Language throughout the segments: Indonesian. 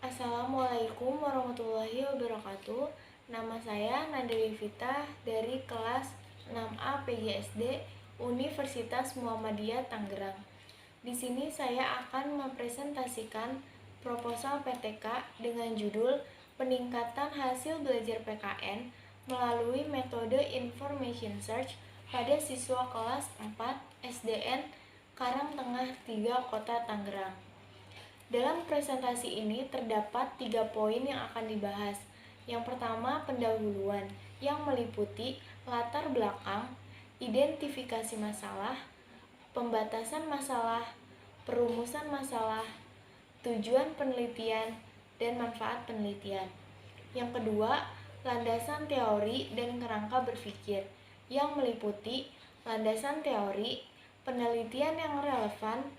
Assalamualaikum warahmatullahi wabarakatuh. Nama saya Nanda Devita dari kelas 6A PGSD Universitas Muhammadiyah Tangerang. Di sini saya akan mempresentasikan proposal PTK dengan judul Peningkatan Hasil Belajar PKN melalui metode Information Search pada siswa kelas 4 SDN Karangtengah 3 Kota Tangerang. Dalam presentasi ini terdapat 3 poin yang akan dibahas. Yang pertama, pendahuluan yang meliputi latar belakang, identifikasi masalah, pembatasan masalah, perumusan masalah, tujuan penelitian, dan manfaat penelitian. Yang kedua, landasan teori dan kerangka berpikir yang meliputi landasan teori, penelitian yang relevan,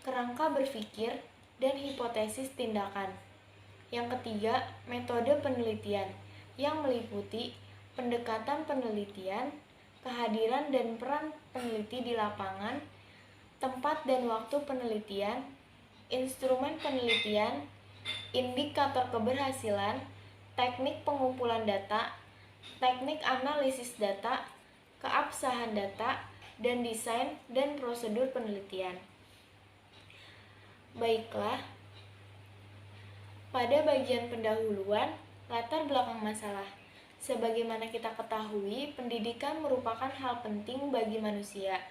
kerangka berpikir, dan hipotesis tindakan. Yang ketiga, metode penelitian yang meliputi pendekatan penelitian, kehadiran dan peran peneliti di lapangan, tempat dan waktu penelitian, instrumen penelitian, indikator keberhasilan, teknik pengumpulan data, teknik analisis data, keabsahan data, dan desain dan prosedur penelitian. Baiklah, pada bagian pendahuluan, latar belakang masalah. Sebagaimana kita ketahui, pendidikan merupakan hal penting bagi manusia,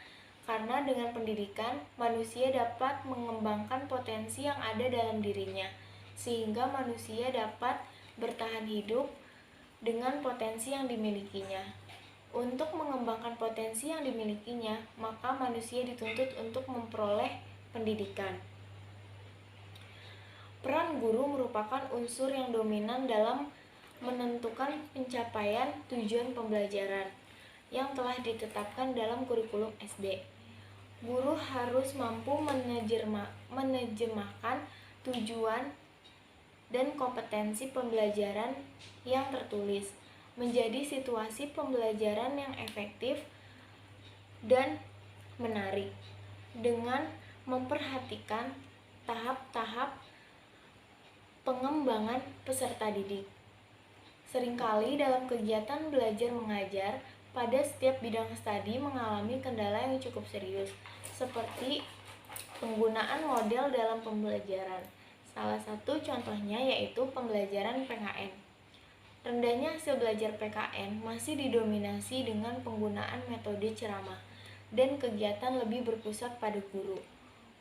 karena dengan pendidikan, manusia dapat mengembangkan potensi yang ada dalam dirinya, sehingga manusia dapat bertahan hidup dengan potensi yang dimilikinya. Untuk mengembangkan potensi yang dimilikinya, maka manusia dituntut untuk memperoleh pendidikan. Peran guru merupakan unsur yang dominan dalam menentukan pencapaian tujuan pembelajaran yang telah ditetapkan dalam kurikulum SD. Guru harus mampu menerjemahkan tujuan dan kompetensi pembelajaran yang tertulis menjadi situasi pembelajaran yang efektif dan menarik dengan memperhatikan tahap-tahap pengembangan peserta didik. Seringkali dalam kegiatan belajar mengajar, pada setiap bidang studi mengalami kendala yang cukup serius, seperti penggunaan model dalam pembelajaran. Salah satu contohnya yaitu pembelajaran PKN. Rendahnya hasil belajar PKN masih didominasi dengan penggunaan metode ceramah dan kegiatan lebih berpusat pada guru.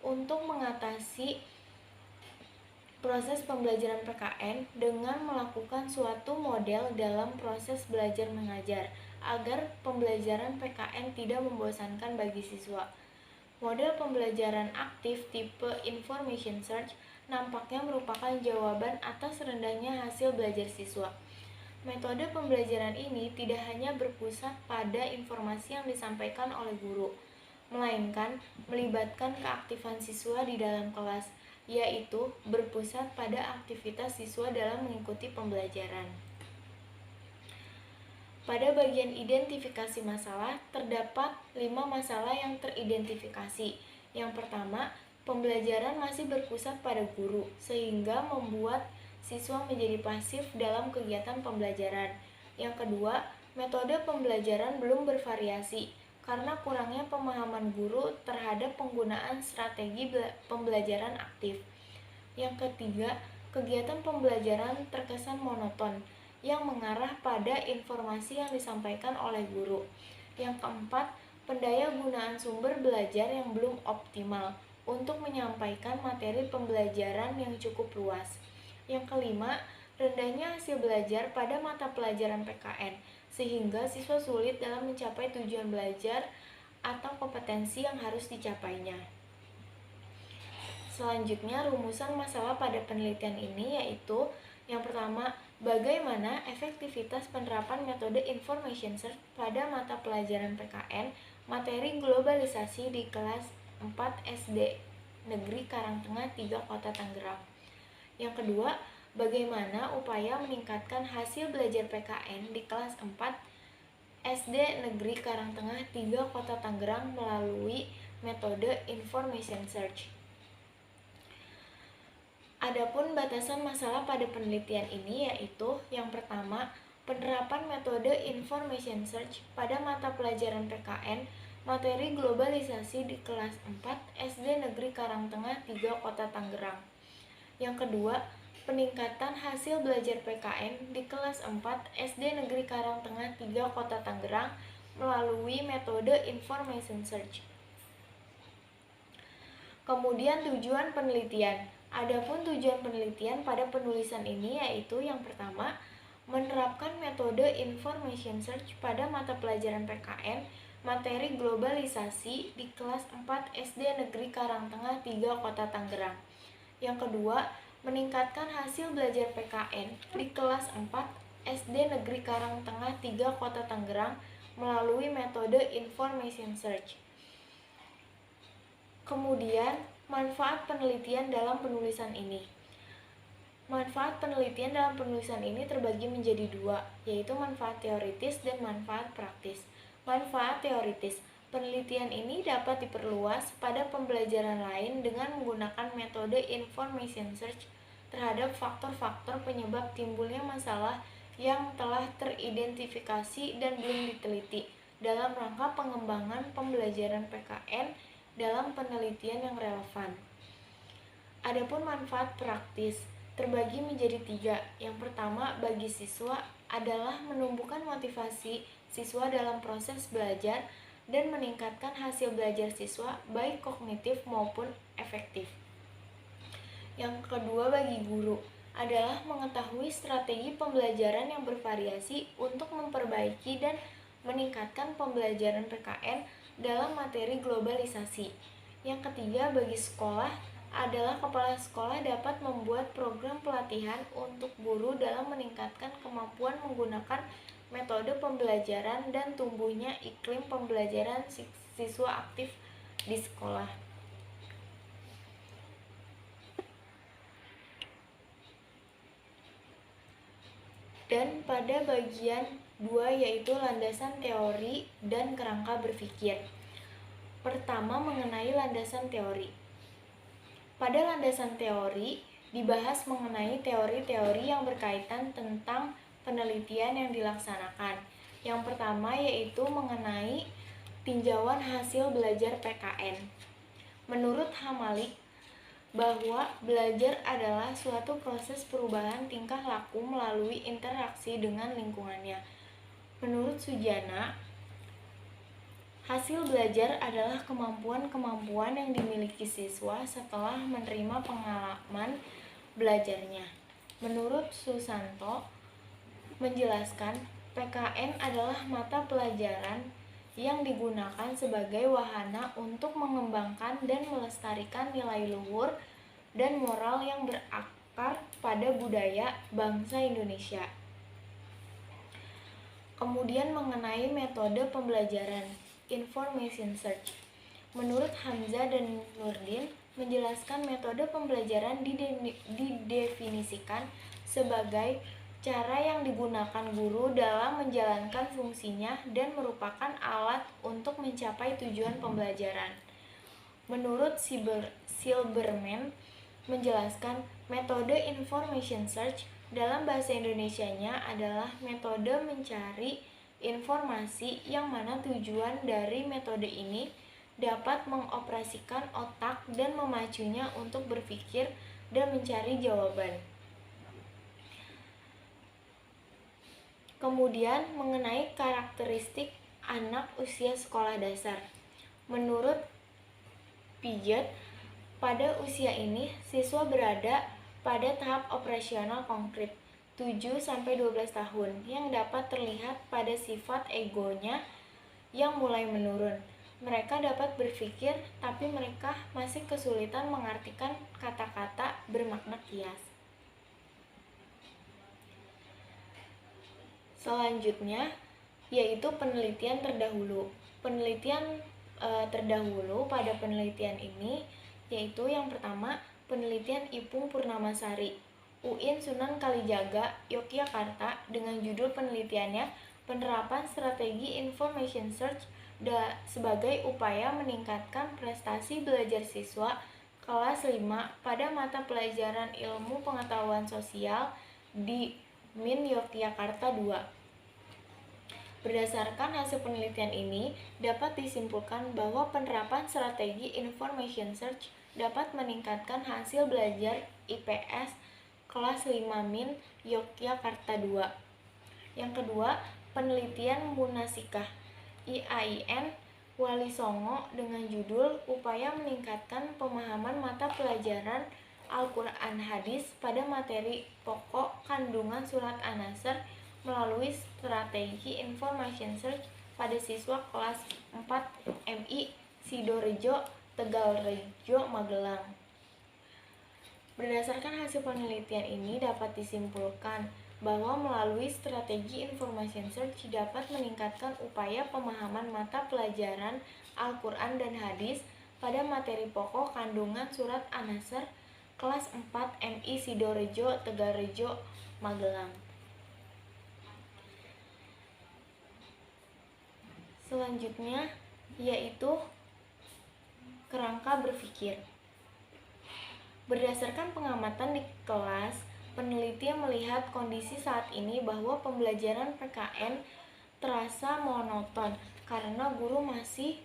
Untuk mengatasi proses pembelajaran PKN dengan melakukan suatu model dalam proses belajar mengajar agar pembelajaran PKN tidak membosankan bagi siswa. Model pembelajaran aktif tipe Information Search nampaknya merupakan jawaban atas rendahnya hasil belajar siswa. Metode pembelajaran ini tidak hanya berpusat pada informasi yang disampaikan oleh guru, melainkan melibatkan keaktifan siswa di dalam kelas, yaitu berpusat pada aktivitas siswa dalam mengikuti pembelajaran. Pada bagian identifikasi masalah, terdapat 5 masalah yang teridentifikasi. Yang pertama, pembelajaran masih berpusat pada guru, sehingga membuat siswa menjadi pasif dalam kegiatan pembelajaran. Yang kedua, metode pembelajaran belum bervariasi, karena kurangnya pemahaman guru terhadap penggunaan strategi pembelajaran aktif. Yang ketiga, kegiatan pembelajaran terkesan monoton, yang mengarah pada informasi yang disampaikan oleh guru. Yang keempat, pendaya gunaan sumber belajar yang belum optimal untuk menyampaikan materi pembelajaran yang cukup luas. Yang kelima, rendahnya hasil belajar pada mata pelajaran PKN, sehingga siswa sulit dalam mencapai tujuan belajar atau kompetensi yang harus dicapainya. Selanjutnya, rumusan masalah pada penelitian ini yaitu yang pertama, bagaimana efektivitas penerapan metode Information Search pada mata pelajaran PKN materi globalisasi di kelas 4 SD Negeri Karangtengah 3 Kota Tangerang. Yang kedua, bagaimana upaya meningkatkan hasil belajar PKN di kelas 4 SD Negeri Karangtengah 3 Kota Tangerang melalui metode Information Search. Adapun batasan masalah pada penelitian ini yaitu yang pertama, penerapan metode information search pada mata pelajaran PKN materi globalisasi di kelas 4 SD Negeri Karangtengah 3 Kota Tangerang. Yang kedua, peningkatan hasil belajar PKN di kelas 4 SD Negeri Karangtengah 3 Kota Tangerang melalui metode information search. Kemudian tujuan penelitian. Adapun tujuan penelitian pada penulisan ini yaitu yang pertama, menerapkan metode information search pada mata pelajaran PKN materi globalisasi di kelas 4 SD Negeri Karangtengah 3 Kota Tangerang. Yang kedua, meningkatkan hasil belajar PKN di kelas 4 SD Negeri Karangtengah 3 Kota Tangerang melalui metode information search. Kemudian, manfaat penelitian dalam penulisan ini. Manfaat penelitian dalam penulisan ini terbagi menjadi dua, yaitu manfaat teoritis dan manfaat praktis. Manfaat teoritis, penelitian ini dapat diperluas pada pembelajaran lain dengan menggunakan metode information search terhadap faktor-faktor penyebab timbulnya masalah yang telah teridentifikasi dan belum diteliti dalam rangka pengembangan pembelajaran PKN dalam penelitian yang relevan. Adapun manfaat praktis terbagi menjadi tiga. Yang pertama, bagi siswa adalah menumbuhkan motivasi siswa dalam proses belajar dan meningkatkan hasil belajar siswa baik kognitif maupun efektif. Yang kedua, bagi guru adalah mengetahui strategi pembelajaran yang bervariasi untuk memperbaiki dan meningkatkan pembelajaran PKN dalam materi globalisasi. Yang ketiga, bagi sekolah adalah kepala sekolah dapat membuat program pelatihan untuk guru dalam meningkatkan kemampuan menggunakan metode pembelajaran dan tumbuhnya iklim pembelajaran siswa aktif di sekolah. Dan pada bagian 2 yaitu landasan teori dan kerangka berpikir. Pertama, mengenai landasan teori. Pada landasan teori dibahas mengenai teori-teori yang berkaitan tentang penelitian yang dilaksanakan. Yang pertama yaitu mengenai tinjauan hasil belajar PKN. Menurut Hamalik, bahwa belajar adalah suatu proses perubahan tingkah laku melalui interaksi dengan lingkungannya. Menurut Sujana, hasil belajar adalah kemampuan-kemampuan yang dimiliki siswa setelah menerima pengalaman belajarnya. Menurut Susanto, menjelaskan PKN adalah mata pelajaran yang digunakan sebagai wahana untuk mengembangkan dan melestarikan nilai luhur dan moral yang berakar pada budaya bangsa Indonesia. Kemudian mengenai metode pembelajaran, information search. Menurut Hamzah dan Nurdin, menjelaskan metode pembelajaran didefinisikan sebagai cara yang digunakan guru dalam menjalankan fungsinya dan merupakan alat untuk mencapai tujuan pembelajaran. Menurut Silberman, menjelaskan metode information search dalam bahasa Indonesianya adalah metode mencari informasi yang mana tujuan dari metode ini dapat mengoperasikan otak dan memacunya untuk berpikir dan mencari jawaban. Kemudian mengenai karakteristik anak usia sekolah dasar. Menurut Piaget, pada usia ini siswa berada pada tahap operasional konkret 7-12 tahun yang dapat terlihat pada sifat egonya yang mulai menurun. Mereka dapat berpikir tapi mereka masih kesulitan mengartikan kata-kata bermakna kias. Selanjutnya yaitu penelitian terdahulu. Penelitian terdahulu pada penelitian ini yaitu yang pertama penelitian Ipung Purnamasari, UIN Sunan Kalijaga, Yogyakarta dengan judul penelitiannya penerapan strategi information search sebagai upaya meningkatkan prestasi belajar siswa kelas 5 pada mata pelajaran Ilmu Pengetahuan Sosial di MIN Yogyakarta II. Berdasarkan hasil penelitian ini, dapat disimpulkan bahwa penerapan strategi information search dapat meningkatkan hasil belajar IPS kelas 5 MIN Yogyakarta II. Yang kedua, penelitian Munasikah IAIN Wali Songo dengan judul Upaya Meningkatkan Pemahaman Mata Pelajaran Al-Quran Hadis pada materi pokok kandungan surat An-Nasr melalui strategi information search pada siswa kelas 4 MI Sidorejo, Tegalrejo, Magelang. Berdasarkan hasil penelitian ini dapat disimpulkan bahwa melalui strategi information search dapat meningkatkan upaya pemahaman mata pelajaran Al-Quran dan Hadis pada materi pokok kandungan surat An-Nasr kelas 4 MI Sidorejo, Tegalrejo, Magelang. Selanjutnya yaitu kerangka berpikir. Berdasarkan pengamatan di kelas, peneliti melihat kondisi saat ini bahwa pembelajaran PKN terasa monoton karena guru masih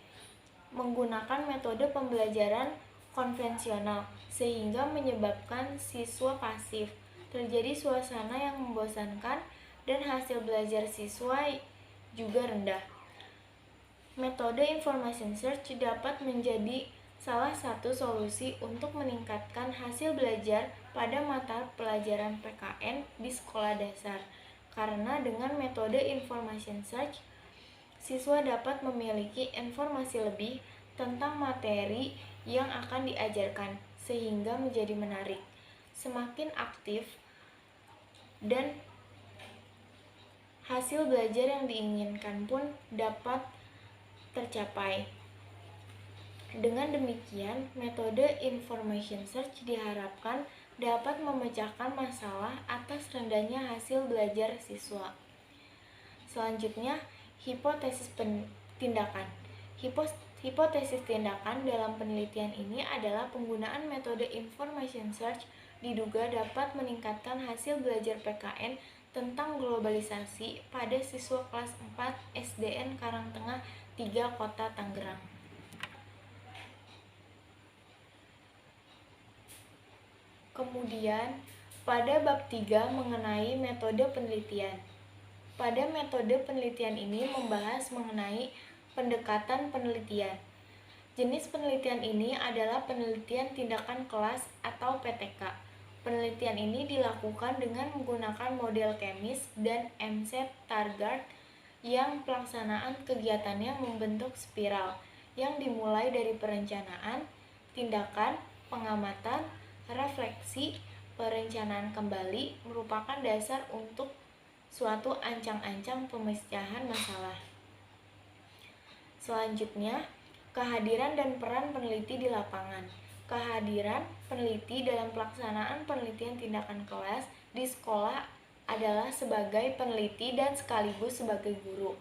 menggunakan metode pembelajaran konvensional sehingga menyebabkan siswa pasif. Terjadi suasana yang membosankan dan hasil belajar siswa juga rendah. Metode information search dapat menjadi salah satu solusi untuk meningkatkan hasil belajar pada mata pelajaran PKN di sekolah dasar. Karena dengan metode information search, siswa dapat memiliki informasi lebih tentang materi yang akan diajarkan, sehingga menjadi menarik, semakin aktif, dan hasil belajar yang diinginkan pun dapat tercapai. Dengan demikian, metode information search diharapkan dapat memecahkan masalah atas rendahnya hasil belajar siswa. Selanjutnya, hipotesis tindakan. Hipotesis tindakan dalam penelitian ini adalah penggunaan metode information search diduga dapat meningkatkan hasil belajar PKN tentang globalisasi pada siswa kelas 4 SDN Karangtengah 3 Kota Tangerang. Kemudian, pada bab 3 mengenai metode penelitian. Pada metode penelitian ini membahas mengenai pendekatan penelitian. Jenis penelitian ini adalah penelitian tindakan kelas atau PTK. Penelitian ini dilakukan dengan menggunakan model kemis dan MZ-Targart yang pelaksanaan kegiatannya membentuk spiral yang dimulai dari perencanaan, tindakan, pengamatan, refleksi, perencanaan kembali merupakan dasar untuk suatu ancang-ancang pemecahan masalah. Selanjutnya, kehadiran dan peran peneliti di lapangan. Kehadiran peneliti dalam pelaksanaan penelitian tindakan kelas di sekolah adalah sebagai peneliti dan sekaligus sebagai guru.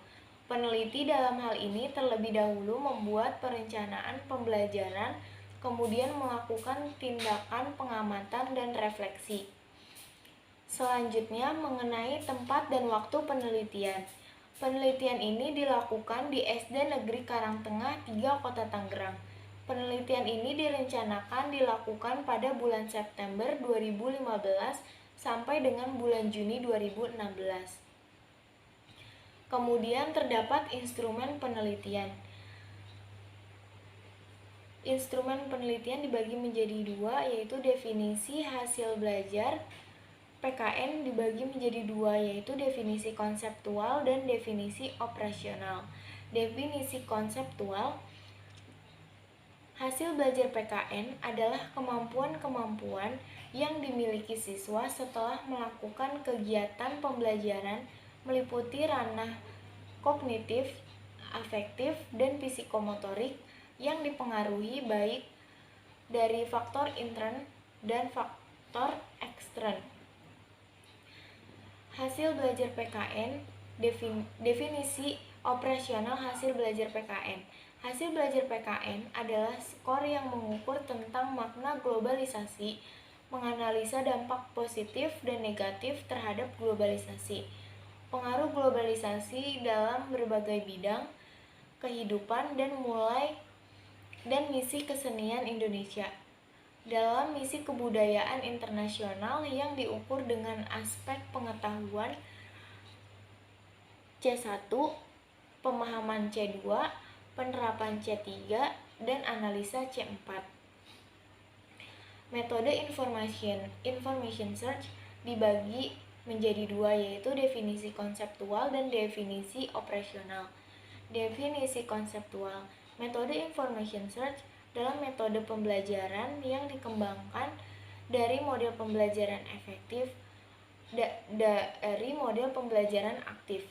Peneliti dalam hal ini terlebih dahulu membuat perencanaan pembelajaran, kemudian melakukan tindakan pengamatan dan refleksi. Selanjutnya mengenai tempat dan waktu penelitian. Penelitian ini dilakukan di SD Negeri Karangtengah 3 Kota Tangerang. Penelitian ini direncanakan dilakukan pada bulan September 2015 sampai dengan bulan Juni 2016. Kemudian terdapat instrumen penelitian. Instrumen penelitian dibagi menjadi dua, yaitu definisi hasil belajar. PKN dibagi menjadi dua, yaitu definisi konseptual dan definisi operasional. Definisi konseptual, hasil belajar PKN adalah kemampuan-kemampuan yang dimiliki siswa setelah melakukan kegiatan pembelajaran meliputi ranah kognitif, afektif, dan psikomotorik yang dipengaruhi baik dari faktor intern dan faktor ekstern. Hasil belajar PKN, definisi operasional hasil belajar PKN. Hasil belajar PKN adalah skor yang mengukur tentang makna globalisasi, menganalisa dampak positif dan negatif terhadap globalisasi, pengaruh globalisasi dalam berbagai bidang kehidupan dan misi kesenian Indonesia. Dalam misi kebudayaan internasional yang diukur dengan aspek pengetahuan C1, pemahaman C2, penerapan C3, dan analisa C4. Metode information search dibagi menjadi dua, yaitu definisi konseptual dan definisi operasional. Definisi konseptual. Metode information search dalam metode pembelajaran yang dikembangkan dari model pembelajaran efektif dari model pembelajaran aktif.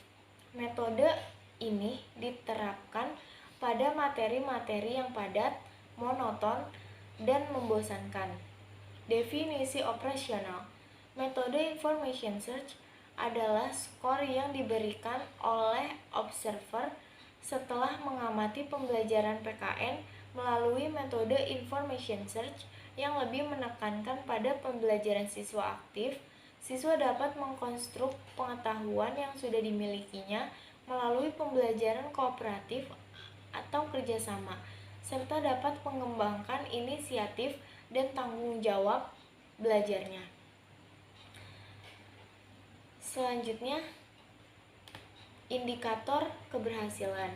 Metode ini diterapkan pada materi-materi yang padat, monoton, dan membosankan. Definisi operasional. Metode information search adalah skor yang diberikan oleh observer setelah mengamati pembelajaran PKN melalui metode information search yang lebih menekankan pada pembelajaran siswa aktif. Siswa dapat mengkonstruk pengetahuan yang sudah dimilikinya melalui pembelajaran kooperatif atau kerjasama, serta dapat mengembangkan inisiatif dan tanggung jawab belajarnya. Selanjutnya, indikator keberhasilan.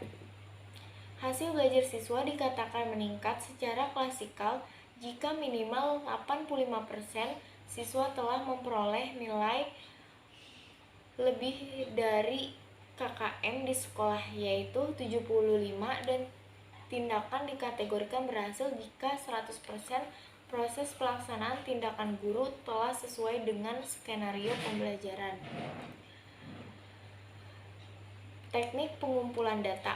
Hasil belajar siswa dikatakan meningkat secara klasikal jika minimal 85% siswa telah memperoleh nilai lebih dari KKM di sekolah, yaitu 75, dan tindakan dikategorikan berhasil jika 100% proses pelaksanaan tindakan guru telah sesuai dengan skenario pembelajaran. Teknik pengumpulan data.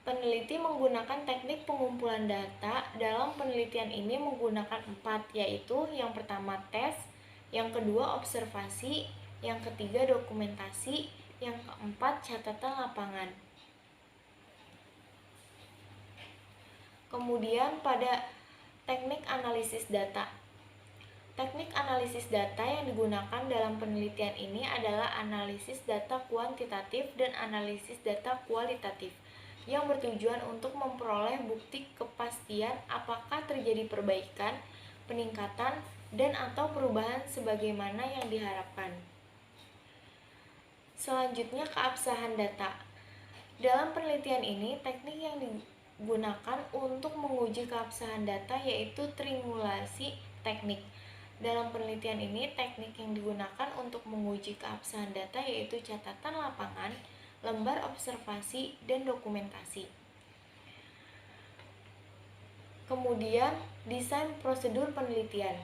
Peneliti menggunakan teknik pengumpulan data. Dalam penelitian ini menggunakan 4, yaitu yang pertama tes, yang kedua observasi, yang ketiga dokumentasi, yang keempat catatan lapangan. Kemudian pada teknik analisis data. Teknik analisis data yang digunakan dalam penelitian ini adalah analisis data kuantitatif dan analisis data kualitatif yang bertujuan untuk memperoleh bukti kepastian apakah terjadi perbaikan, peningkatan, dan atau perubahan sebagaimana yang diharapkan. Selanjutnya, keabsahan data. Dalam penelitian ini, teknik yang digunakan untuk menguji keabsahan data yaitu triangulasi teknik. Dalam penelitian ini, teknik yang digunakan untuk menguji keabsahan data yaitu catatan lapangan, lembar observasi, dan dokumentasi. Kemudian, desain prosedur penelitian.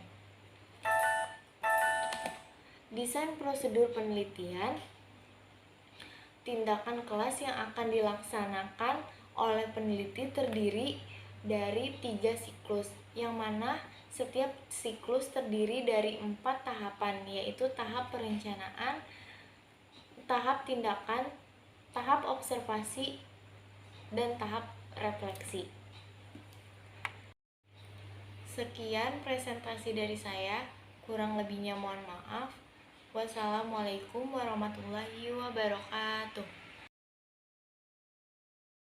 Desain prosedur penelitian, tindakan kelas yang akan dilaksanakan oleh peneliti terdiri dari 3 siklus, yang mana setiap siklus terdiri dari 4 tahapan, yaitu tahap perencanaan, tahap tindakan, tahap observasi, dan tahap refleksi. Sekian presentasi dari saya, kurang lebihnya mohon maaf. Wassalamualaikum warahmatullahi wabarakatuh.